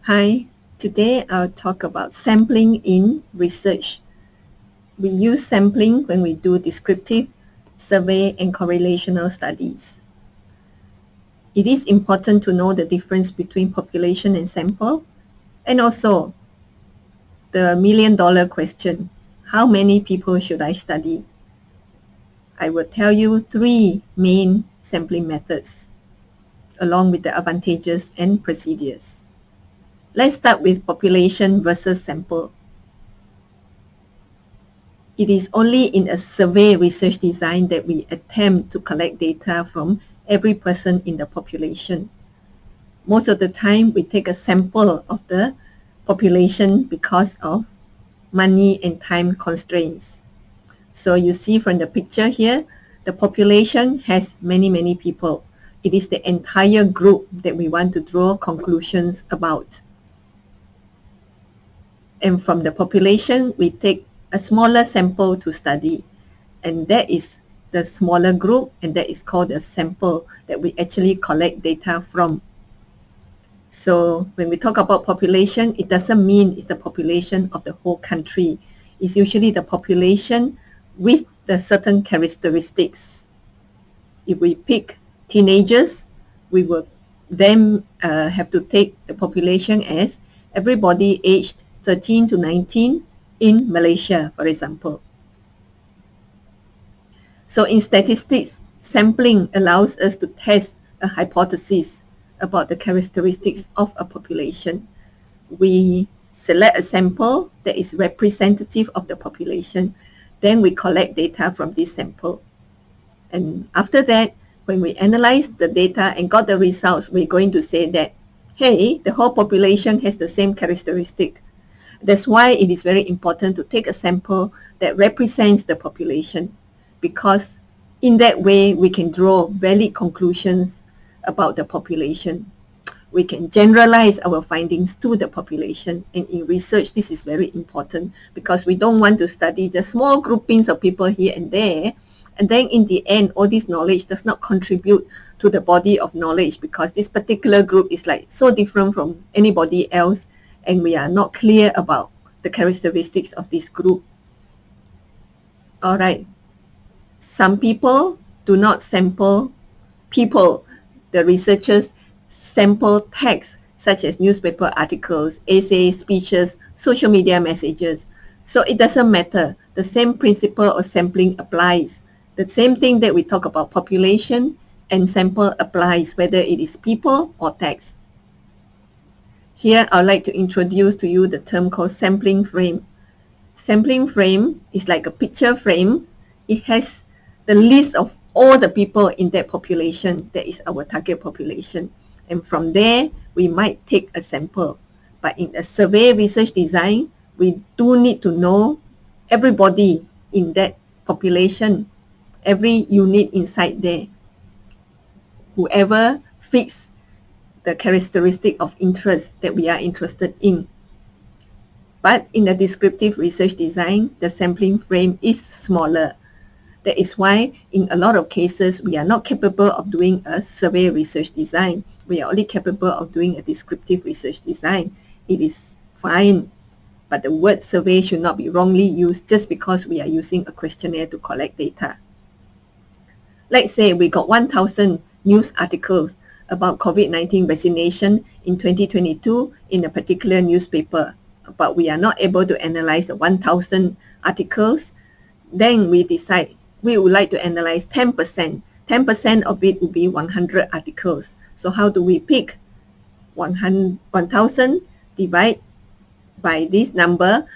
Hi, today I'll talk about sampling in research. We use sampling when we do descriptive, survey, and correlational studies. It is important to know the difference between population and sample, and also the million-dollar question, how many people should I study? I will tell you 3 main sampling methods, along with the advantages and procedures. Let's start with population versus sample. It is only in a survey research design that we attempt to collect data from every person in the population. Most of the time, we take a sample of the population because of money and time constraints. So you see from the picture here, the population has many people. It is the entire group that we want to draw conclusions about. And from the population, we take a smaller sample to study, and that is the smaller group, and that is called a sample that we actually collect data from. So when we talk about population, it doesn't mean it's the population of the whole country. It's usually the population with the certain characteristics. If we pick teenagers, we will then have to take the population as everybody aged 13 to 19 in Malaysia, for example. So in statistics, sampling allows us to test a hypothesis about the characteristics of a population. We select a sample that is representative of the population. Then we collect data from this sample. And after that, when we analyze the data and got the results, we're going to say that, hey, the whole population has the same characteristic. That's why it is very important to take a sample that represents the population, because in that way we can draw valid conclusions about the population. We can generalize our findings to the population, and in research this is very important because we don't want to study just small groupings of people here and there, and then in the end all this knowledge does not contribute to the body of knowledge because this particular group is like so different from anybody else, and we are not clear about the characteristics of this group. All right. Some people do not sample people. The researchers sample text such as newspaper articles, essays, speeches, social media messages. So it doesn't matter. The same principle of sampling applies. The same thing that we talk about population and sample applies whether it is people or text. Here, I'd like to introduce to you the term called sampling frame. Sampling frame is like a picture frame. It has the list of all the people in that population that is our target population. And from there, we might take a sample. But in a survey research design, we do need to know everybody in that population, every unit inside there, whoever fits the characteristic of interest that we are interested in. But in the descriptive research design, the sampling frame is smaller. That is why in a lot of cases, we are not capable of doing a survey research design. We are only capable of doing a descriptive research design. It is fine, but the word survey should not be wrongly used just because we are using a questionnaire to collect data. Let's say we got 1,000 news articles about COVID-19 vaccination in 2022 in a particular newspaper, but we are not able to analyze the 1,000 articles. Then we decide we would like to analyze 10%. 10% of it would be 100 articles. So how do we pick 1,000 divide by this number?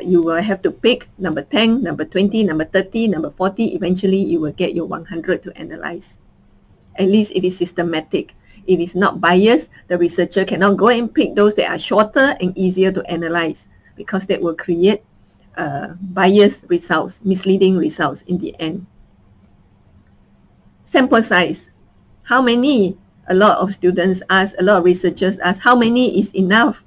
You will have to pick number 10, number 20, number 30, number 40. Eventually, you will get your 100 to analyze. At least it is systematic. It is not biased. The researcher cannot go and pick those that are shorter and easier to analyze because that will create biased results, misleading results in the end. Sample size. How many? A lot of students ask, a lot of researchers ask, how many is enough?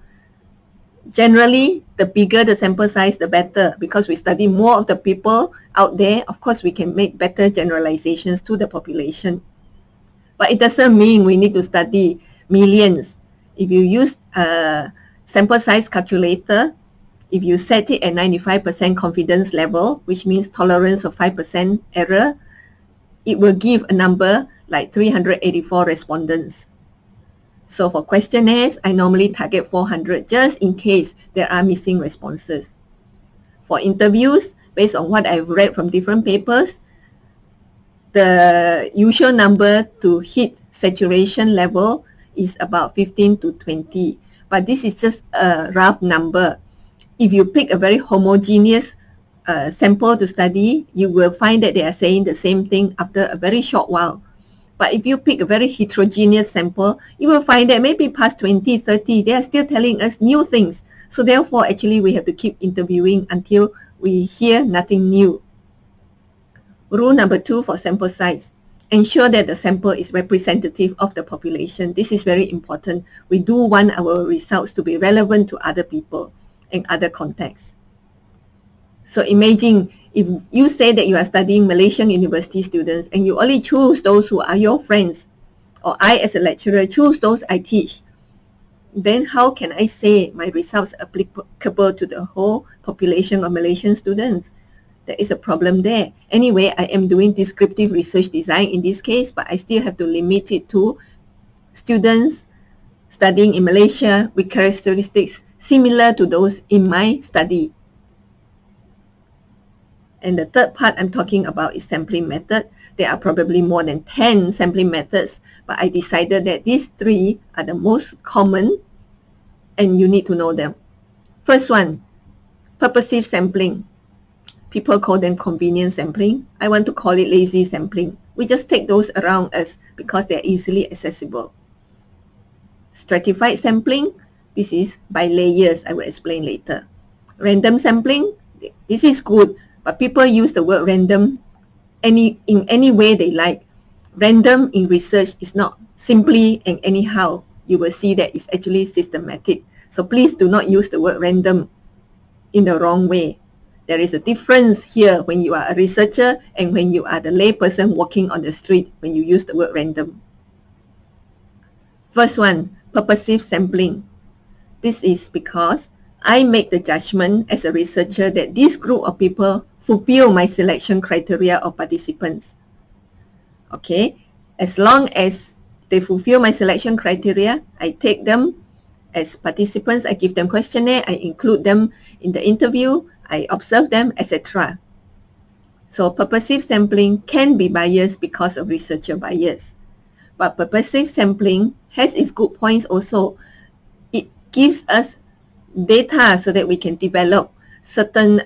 Generally, the bigger the sample size, the better, because we study more of the people out there. Of course, we can make better generalizations to the population. But it doesn't mean we need to study millions. If you use a sample size calculator, if you set it at 95% confidence level, which means tolerance of 5% error, it will give a number like 384 respondents. So for questionnaires, I normally target 400 just in case there are missing responses. For interviews, based on what I've read from different papers, the usual number to hit saturation level is about 15 to 20. But this is just a rough number. If you pick a very homogeneous sample to study, you will find that they are saying the same thing after a very short while. But if you pick a very heterogeneous sample, you will find that maybe past 20, 30, they are still telling us new things. So therefore, actually, we have to keep interviewing until we hear nothing new. Rule number 2 for sample size. Ensure that the sample is representative of the population. This is very important. We do want our results to be relevant to other people and other contexts. So imagine if you say that you are studying Malaysian university students and you only choose those who are your friends, or I as a lecturer choose those I teach, then how can I say my results are applicable to the whole population of Malaysian students? There is a problem there. Anyway, I am doing descriptive research design in this case, but I still have to limit it to students studying in Malaysia with characteristics similar to those in my study. And the third part I'm talking about is sampling method. There are probably more than 10 sampling methods, but I decided that these 3 are the most common and you need to know them. First one, purposive sampling. People call them convenient sampling. I want to call it lazy sampling. We just take those around us because they're easily accessible. Stratified sampling, this is by layers, I will explain later. Random sampling, this is good, but people use the word random in any way they like. Random in research is not simply and anyhow. You will see that it's actually systematic. So please do not use the word random in the wrong way. There is a difference here when you are a researcher and when you are the layperson walking on the street when you use the word random. First one, purposive sampling. This is because I make the judgment as a researcher that this group of people fulfill my selection criteria of participants. Okay, as long as they fulfill my selection criteria, I take them as participants, I give them questionnaire, I include them in the interview, I observe them, etc. So purposive sampling can be biased because of researcher bias. But purposive sampling has its good points also. It gives us data so that we can develop certain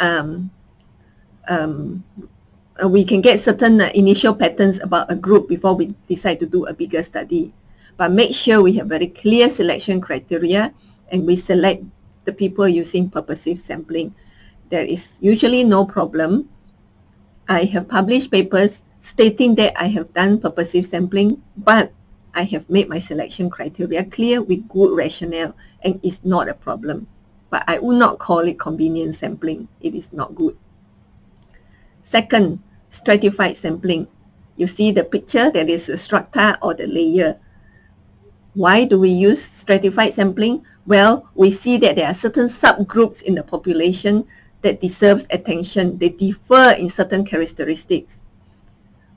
we can get certain initial patterns about a group before we decide to do a bigger study. But make sure we have very clear selection criteria and we select the people using purposive sampling. There is usually no problem. I have published papers stating that I have done purposive sampling, but I have made my selection criteria clear with good rationale and it's not a problem. But I would not call it convenient sampling. It is not good. Second, stratified sampling. You see the picture, there is a strata or the layer. Why do we use stratified sampling? Well, we see that there are certain subgroups in the population that deserves attention. They differ in certain characteristics.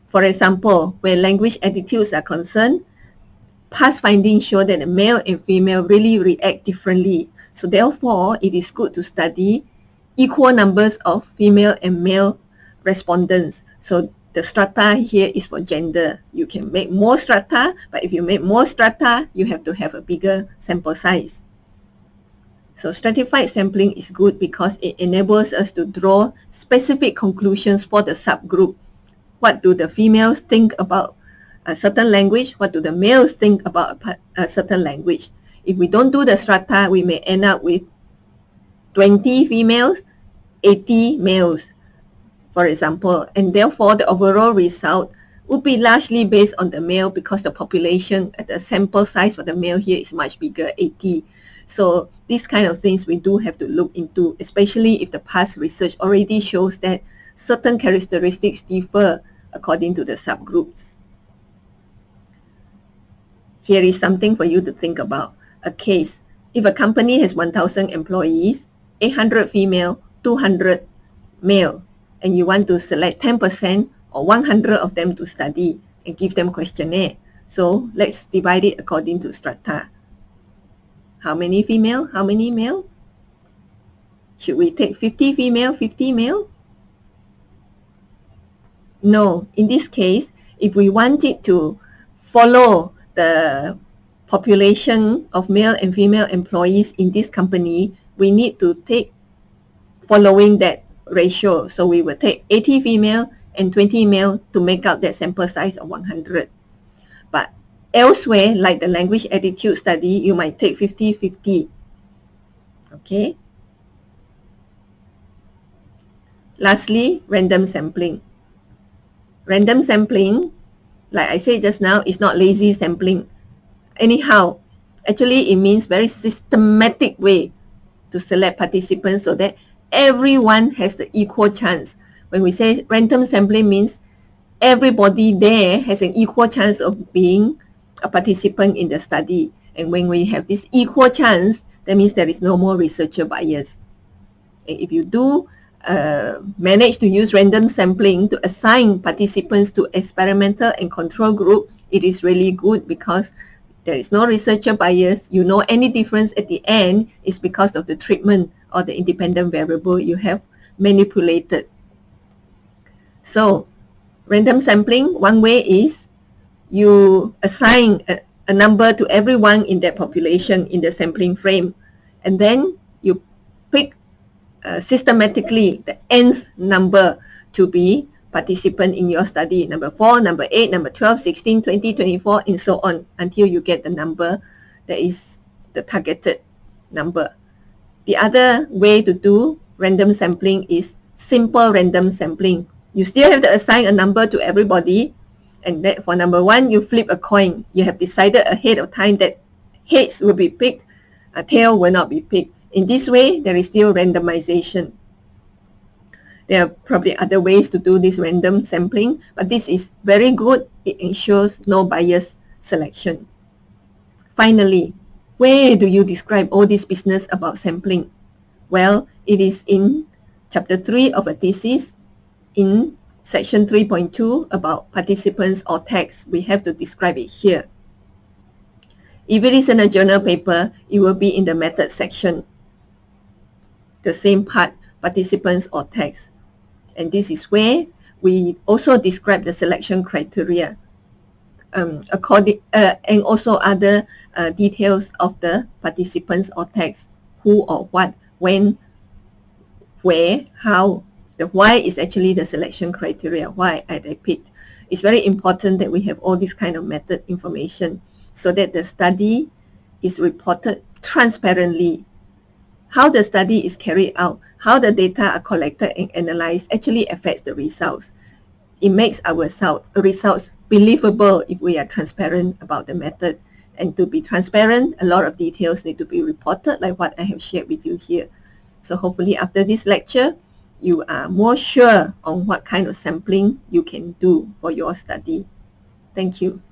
For example, where language attitudes are concerned, past findings show that the male and female really react differently. So therefore, it is good to study equal numbers of female and male respondents. So the strata here is for gender. You can make more strata, but if you make more strata, you have to have a bigger sample size. So stratified sampling is good because it enables us to draw specific conclusions for the subgroup. What do the females think about a certain language? What do the males think about a certain language? If we don't do the strata, we may end up with 20 females, 80 males, for example, and therefore the overall result would be largely based on the male because the population, the sample size for the male here is much bigger, 80. So these kind of things we do have to look into, especially if the past research already shows that certain characteristics differ according to the subgroups. Here is something for you to think about. a case. If a company has 1,000 employees, 800 female, 200 male, and you want to select 10% or 100 of them to study and give them questionnaire. So let's divide it according to strata. How many female? How many male? Should we take 50 female, 50 male? No, in this case, if we wanted to follow the population of male and female employees in this company, we need to take following that ratio. So we will take 80 female and 20 male to make up that sample size of 100. But elsewhere, like the language attitude study, you might take 50-50. Okay. Lastly, random sampling. Random sampling, like I said just now, is not lazy sampling. Anyhow, actually it means very systematic way to select participants so that everyone has the equal chance. When we say random sampling means everybody there has an equal chance of being a participant in the study. And when we have this equal chance, that means there is no more researcher bias. And if you do manage to use random sampling to assign participants to experimental and control group, it is really good because there is no researcher bias. You know any difference at the end is because of the treatment or the independent variable you have manipulated. So random sampling, one way is you assign a number to everyone in that population in the sampling frame, and then you pick systematically the nth number to be participant in your study, number 4, number 8, number 12, 16, 20, 24, and so on, until you get the number that is the targeted number. The other way to do random sampling is simple random sampling. You still have to assign a number to everybody, and that for number 1, you flip a coin. You have decided ahead of time that heads will be picked, a tail will not be picked. In this way, there is still randomization. There are probably other ways to do this random sampling, but this is very good. It ensures no bias selection. Finally, where do you describe all this business about sampling? Well, it is in chapter 3 of a thesis. In section 3.2 about participants or text, we have to describe it here. If it is in a journal paper, it will be in the method section. The same part, participants or text. And this is where we also describe the selection criteria and also other details of the participants or text, who or what, when, where, how. The why is actually the selection criteria, why I picked. It's very important that we have all this kind of method information so that the study is reported transparently. How the study is carried out, how the data are collected and analyzed actually affects the results. It makes our results believable if we are transparent about the method. And to be transparent, a lot of details need to be reported, like what I have shared with you here. So hopefully after this lecture, you are more sure on what kind of sampling you can do for your study. Thank you.